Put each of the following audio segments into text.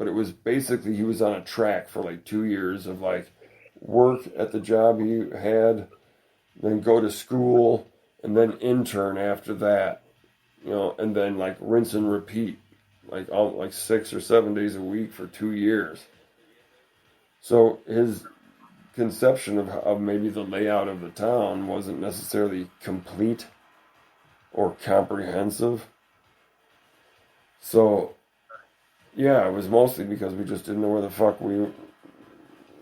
but it was basically he was on a track for like 2 years of like work at the job he had, then go to school, and then intern after that, and then like rinse and repeat, like 6 or 7 days a week for 2 years. So his conception of maybe the layout of the town wasn't necessarily complete or comprehensive. So yeah, it was mostly because we just didn't know where the fuck we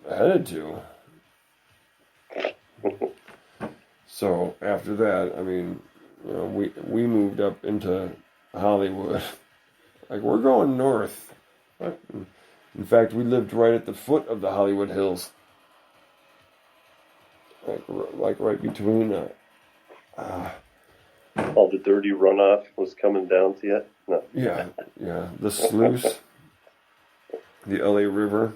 headed to. So after that, I mean, we moved up into Hollywood. Like we're going north. In fact, we lived right at the foot of the Hollywood Hills. Like right between. All the dirty runoff was coming down to you. No. Yeah. The sluice, the LA River.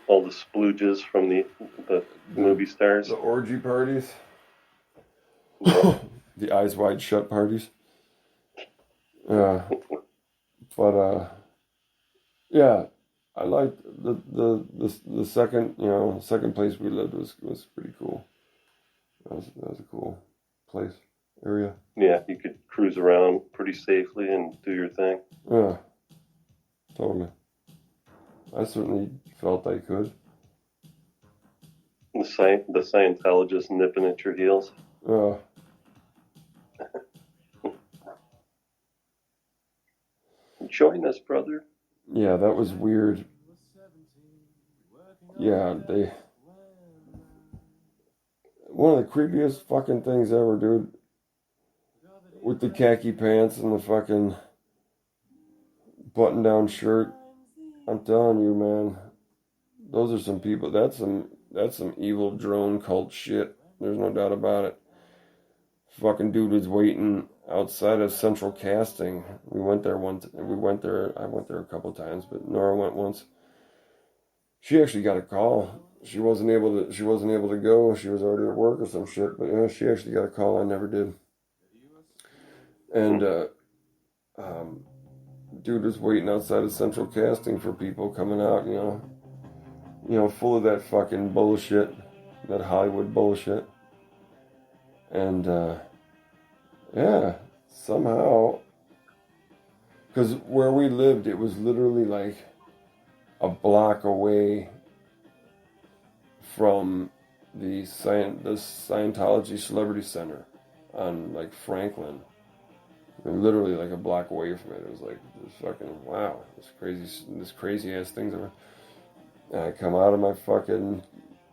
All the splooges from the movie stars. The orgy parties. The eyes wide shut parties. But yeah, I liked the second place we lived was pretty cool. That was a cool place, area. Yeah, you could cruise around pretty safely and do your thing. Yeah, totally. I certainly felt I could. The Scientologists nipping at your heels. Join us, brother. Yeah, that was weird. Yeah, one of the creepiest fucking things ever, dude. With the khaki pants and the fucking button-down shirt. I'm telling you, man. Those are some people. That's some evil drone cult shit. There's no doubt about it. Fucking dude was waiting outside of Central Casting. We went there once. I went there a couple times, but Nora went once. She actually got a call. She wasn't able to go. She was already at work or some shit. But yeah, she actually got a call. I never did. And dude was waiting outside of Central Casting for people coming out. Full of that fucking bullshit, that Hollywood bullshit. And yeah, somehow, because where we lived, it was literally like a block away from the Scientology Celebrity Center on like Franklin. And literally like a block away from it. It was like this fucking wow, this crazy ass things. And I come out of my fucking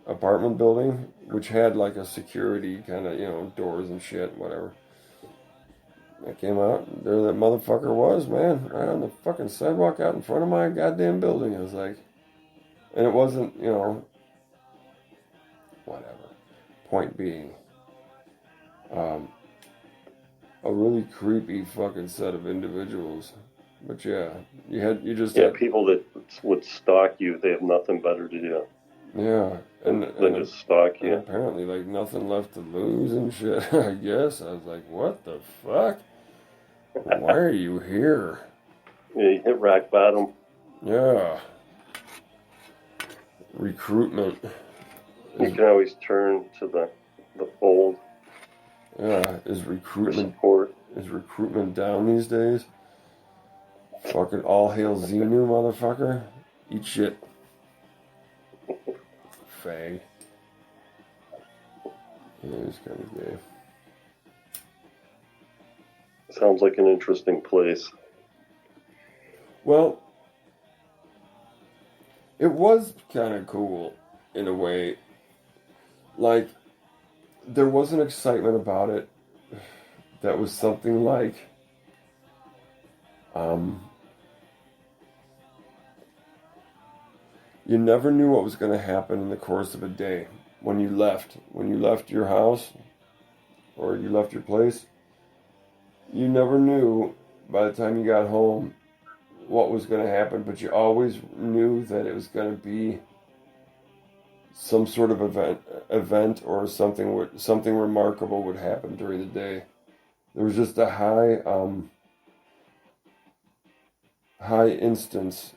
apartment building, which had like a security kind of doors and shit, whatever. I came out, and there that motherfucker was, man, right on the fucking sidewalk out in front of my goddamn building. I was like, and it wasn't, whatever. Point being, a really creepy fucking set of individuals. But yeah, people that would stalk you, they have nothing better to do. Yeah, and just stalk you. Apparently, like nothing left to lose and shit. I guess I was like, what the fuck? Why are you here? Yeah, you hit rock bottom. Yeah. Recruitment. You can always turn to the fold. Yeah, is recruitment down these days? Fucking all hail Xenu, motherfucker. Eat shit. Fag. Yeah, he's kind of gay. Sounds like an interesting place. Well, it was kind of cool in a way. Like, there was an excitement about it that was something like, you never knew what was going to happen in the course of a day. When you left your house or you left your place, you never knew by the time you got home what was going to happen, but you always knew that it was going to be some sort of event or something remarkable would happen during the day. There was just a high instance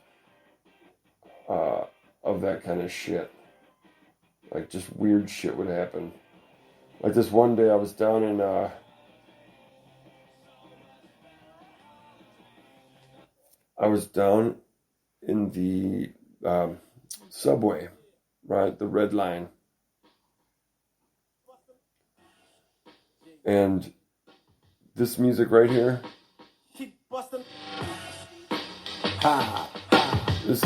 of that kind of shit. Like, just weird shit would happen. Like, this one day I was down in, the subway, right? The red line. And this music right here, this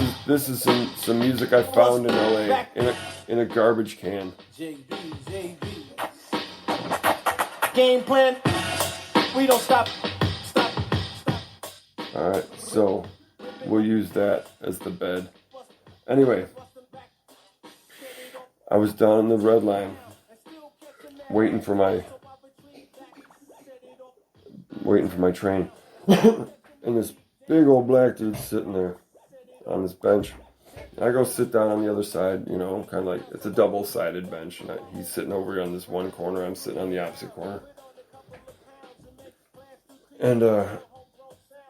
is some music I found in LA in a garbage can. Game plan. We don't stop. All right, so we'll use that as the bed. Anyway, I was down in the red line, waiting for my train, and this big old black dude sitting there on this bench. I go sit down on the other side, you know, kind of like, it's a double-sided bench, and he's sitting over here on this one corner, I'm sitting on the opposite corner. And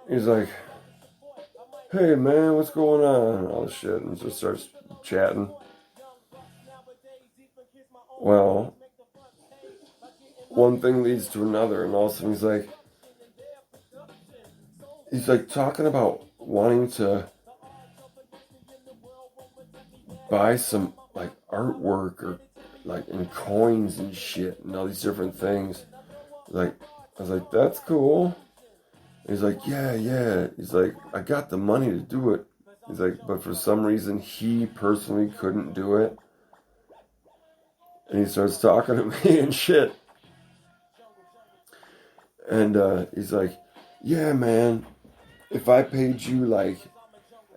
he's like, "Hey man, what's going on?" and all this shit, and just starts chatting. Well, one thing leads to another, and all of a sudden he's like talking about wanting to buy some like artwork or like in coins and shit and all these different things. Like, I was like, "That's cool." He's like, yeah. He's like, "I got the money to do it." He's like, "But for some reason he personally couldn't do it." And he starts talking to me and shit. And he's like, "Yeah, man, if I paid you like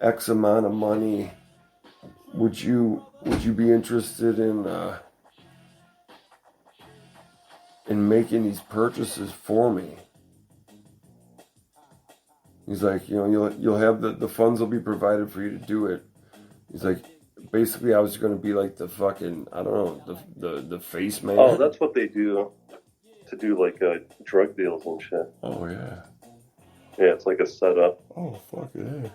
X amount of money, would you be interested in making these purchases for me?" He's like, "You know, you'll have the funds will be provided for you to do it." He's like, basically, I was going to be like the fucking, I don't know, the face man. Oh, that's what they do to do like drug deals and shit. Oh yeah. Yeah, it's like a setup. Oh fuck yeah.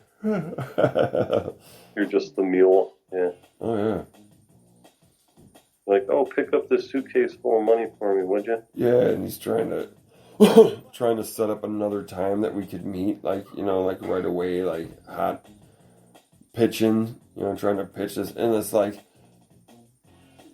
You're just the mule. Yeah. Oh yeah. Like, "Oh, pick up this suitcase full of money for me, would you?" Yeah, and he's trying to set up another time that we could meet, like, you know, like right away, like hot pitching, you know, trying to pitch this, and it's like,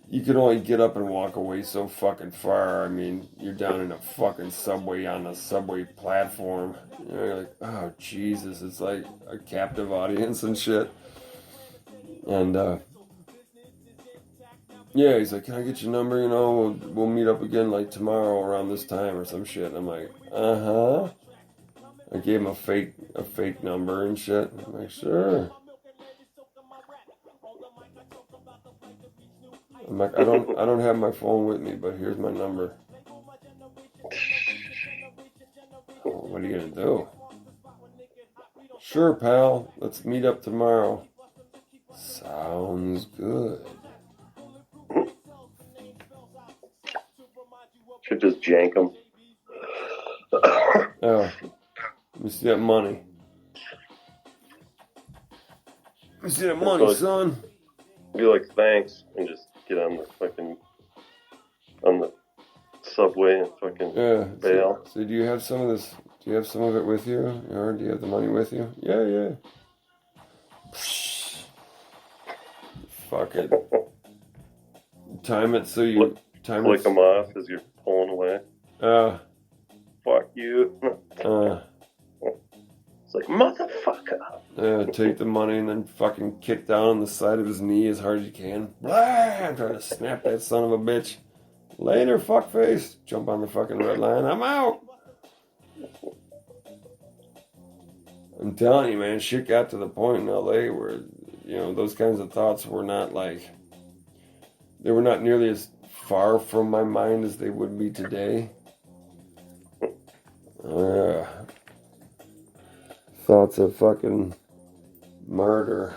you can only get up and walk away so fucking far. I mean, you're down in a fucking subway on a subway platform. You know, you're like, oh Jesus, it's like a captive audience and shit. And yeah, he's like, "Can I get your number? You know, we'll meet up again like tomorrow around this time or some shit." I'm like, uh-huh. I gave him a fake number and shit. I'm like, "Sure." I'm like, I don't have my phone with me, but here's my number. Oh, what are you gonna do? "Sure, pal. Let's meet up tomorrow." Sounds good. Should just jank them. Oh, let me see that money. Let me see that money, son. Be like, "Thanks," and just get on the subway and fucking bail. So do you have some of this? Do you have some of it with you, or do you have the money with you? Yeah. Fuck it. Time it so you flick them off as you're pulling away. Fuck you. It's like, "Motherfucker." Take the money and then fucking kick down on the side of his knee as hard as you can. Blah! I'm trying to snap that son of a bitch. Later, fuckface. Jump on the fucking red line. I'm out. I'm telling you, man, shit got to the point in LA where, you know, those kinds of thoughts were not like, they were not nearly as far from my mind as they would be today. Thoughts of fucking murder.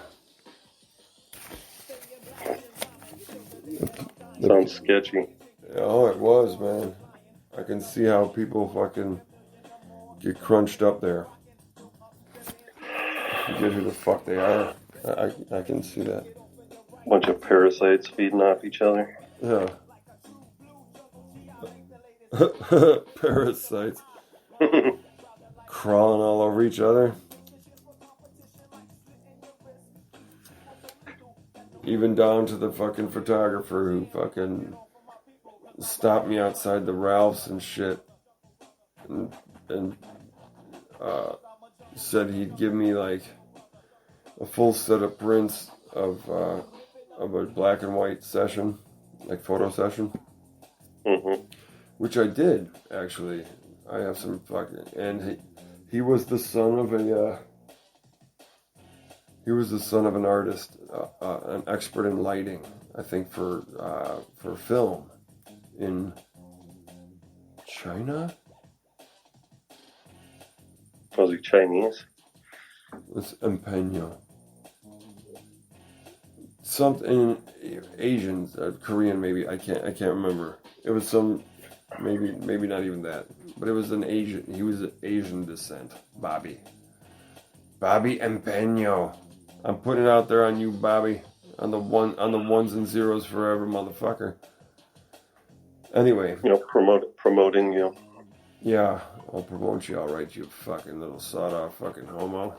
Sounds sketchy. Oh, it was, man. I can see how people fucking get crunched up there. Forget who the fuck they are. I can see that. Bunch of parasites feeding off each other. Yeah. Parasites crawling all over each other. Even down to the fucking photographer who fucking stopped me outside the Ralphs and shit, and said he'd give me like a full set of prints of a black and white session, like photo session, which I did actually. I have some fucking, and he was the son of a he was the son of an artist, an expert in lighting, I think for film in China. Was he Chinese? It's empeño. Something Asian, Korean maybe. I can't remember. It was some maybe not even that, but it was an Asian. He was of Asian descent. Bobby Empeño. I'm putting it out there on you, Bobby, on the ones and zeros forever, motherfucker. Anyway, Promoting you. Yeah, I'll promote you, all right, you fucking little sawed-off fucking homo.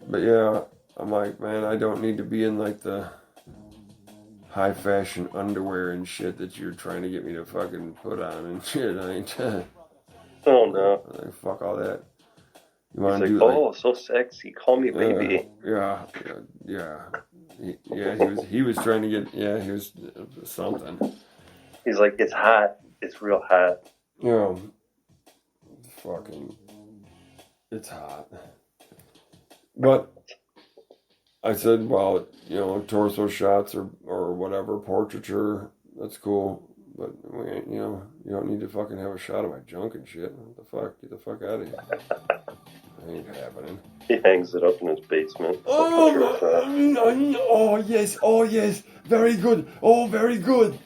But yeah, I'm like, man, I don't need to be in like the high fashion underwear and shit that you're trying to get me to fucking put on and shit. I ain't. Oh no. Like, fuck all that. You want to do like, so sexy, call me baby. Yeah. He was trying to get. Yeah, he was something. He's like, it's hot. It's real hot. Yeah. Fucking. It's hot. But I said, well, torso shots or whatever, portraiture, that's cool. But, you don't need to fucking have a shot of my junk and shit. What the fuck? Get the fuck out of here. Ain't happening. He hangs it up in his basement. Oh, yes. Very good. Oh, very good.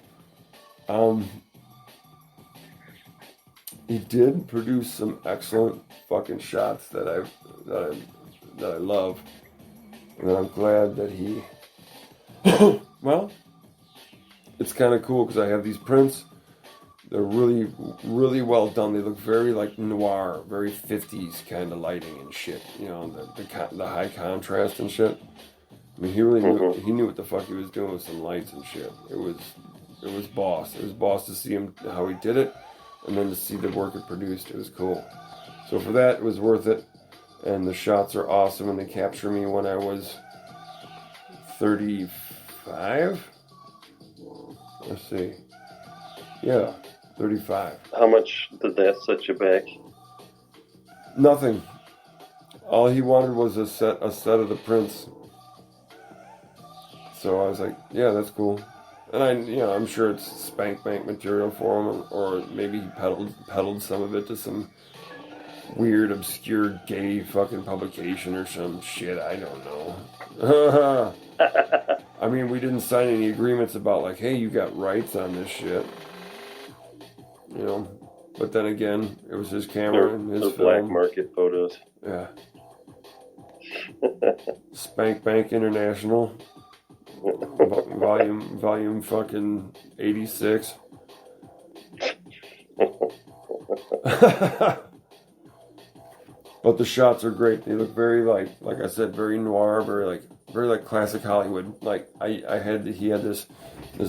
He did produce some excellent fucking shots that I love, and I'm glad that he. Well, it's kind of cool because I have these prints. They're really, really well done. They look very like noir, very 50s kind of lighting and shit. The high contrast and shit. I mean, he really knew what the fuck he was doing with some lights and shit. It was boss. It was boss to see him how he did it. And then to see the work it produced, it was cool. So for that, it was worth it. And the shots are awesome, and they capture me when I was 35? Let's see. Yeah, 35. How much did that set you back? Nothing. All he wanted was a set of the prints. So I was like, yeah, that's cool. And I'm sure it's spank bank material for him, or maybe he peddled some of it to some weird, obscure, gay fucking publication or some shit. I don't know. I mean, we didn't sign any agreements about like, hey, you got rights on this shit. But then again, it was his camera and his film. Black market photos. Yeah. Spank Bank International. Volume fucking 86. But the shots are great. They look very like I said, very noir, very like classic Hollywood. Like he had this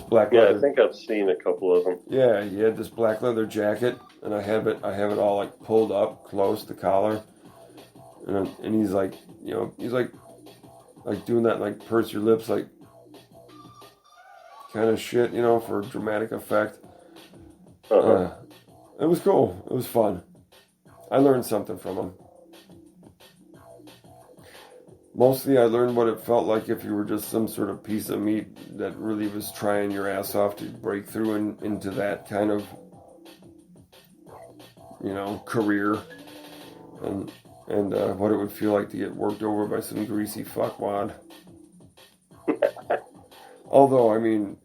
black leather. Yeah, I think I've seen a couple of them. Yeah, he had this black leather jacket, and I have it all like pulled up close to the collar, and he's like, he's like doing that like purse your lips like kind of shit, for dramatic effect. It was cool. It was fun. I learned something from him. Mostly I learned what it felt like if you were just some sort of piece of meat that really was trying your ass off to break through into that kind of, career. And what it would feel like to get worked over by some greasy fuckwad. Although, I mean,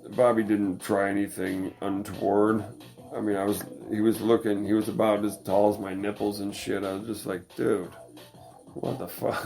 Bobby didn't try anything untoward. I mean, he was about as tall as my nipples and shit. I was just like, dude, what the fuck?